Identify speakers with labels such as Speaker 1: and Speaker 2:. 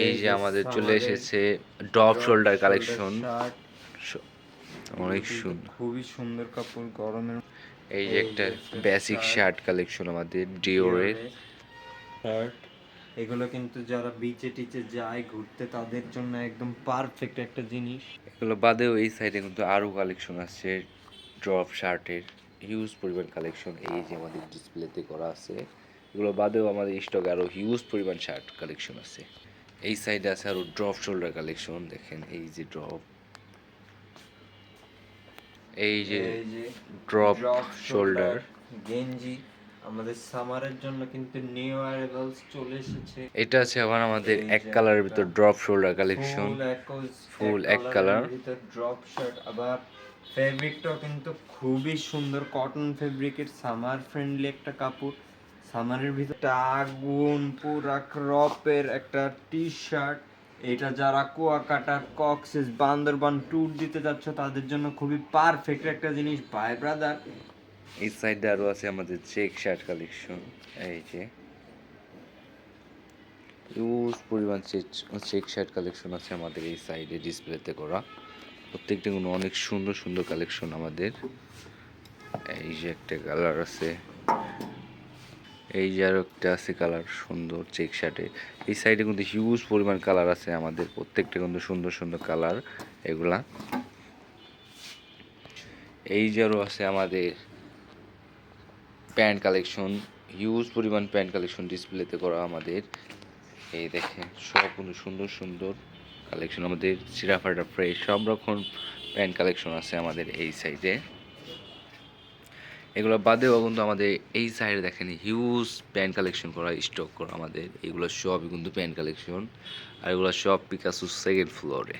Speaker 1: এই যে আমাদের চলে এসেছে ড্রপ শোল্ডার কালেকশন, অনেক সুন্দর,
Speaker 2: খুবই সুন্দর কাপড় গরমের।
Speaker 1: এই যে একটা বেসিক শার্ট কালেকশন আমাদের ডিওরের
Speaker 2: শার্ট, এগুলো কিন্তু যারা বিচে টিচে যায় ঘুরতে তাদের জন্য একদম পারফেক্ট একটা জিনিস।
Speaker 1: এগুলো বাদেও এই সাইডে কিন্তু আরও কালেকশন আছে ড্রপ শার্টের, হিউজ পরিমাণ কালেকশন এই যে আমাদের ডিসপ্লেতে করা আছে। এগুলো বাদেও আমাদের স্টকে আরও হিউজ পরিমাণ শার্ট কালেকশন আছে। এই সাইডে আছে আরও ড্রপ শোল্ডার কালেকশন, দেখেন এই যে ড্রপ, এই যে ড্রপ শোল্ডার
Speaker 2: গেঞ্জি আমাদের সামারের জন্য কিন্তু নিউ অ্যারাইভালস চলে এসেছে।
Speaker 1: এটা আছে আবার আমাদের এক কালারের ভিতর ড্রপ শোল্ডার কালেকশন, ফুল এক কালার
Speaker 2: ভিতর ড্রপ শার্ট। আবার ফেব্রিকটাও কিন্তু খুবই সুন্দর, কটন ফেব্রিকের, সামার ফ্রেন্ডলি একটা কাপড়। সামারের ভিতরটা আগুন পুরা ক্রপের একটা টি শার্ট। এটা যারা কুয়াকাটা, কক্সেস, বান্দরবান ট্যুর দিতে যাচ্ছ তাদের জন্য খুবই পারফেক্ট একটা জিনিস ভাই ব্রাদার।
Speaker 1: এই সাইডে আরও আছে আমাদের চেক শার্ট কালেকশন, এই যে হিউজ পরিমাণ চেক শার্ট কালেকশন আছে আমাদের এই সাইডে ডিসপ্লেতে করা। প্রত্যেকটা কোনো অনেক সুন্দর সুন্দর কালেকশন আমাদের। এই যে একটা কালার আছে, এই যে আরও একটা আছে কালার সুন্দর চেক শার্টে। এই সাইডে কিন্তু হিউজ পরিমাণ কালার আছে আমাদের, প্রত্যেকটা কিন্তু সুন্দর সুন্দর কালার এগুলা। এই যে আরও আছে আমাদের প্যান্ট কালেকশন, হিউজ পরিমাণ প্যান্ট কালেকশন ডিসপ্লেতে করা আমাদের। এই দেখেন সব কিন্তু সুন্দর সুন্দর কালেকশন আমাদের, চিরাফাটা ফ্রেশ সব রকম প্যান্ট কালেকশন আছে আমাদের এই সাইডে। এগুলো বাদেও কিন্তু আমাদের এই সাইডে দেখেন হিউজ প্যান্ট কালেকশন করা, স্টক করা আমাদের। এগুলো সবই কিন্তু প্যান্ট কালেকশন, আর এগুলো সব পিকাসো সেকেন্ড ফ্লোরে।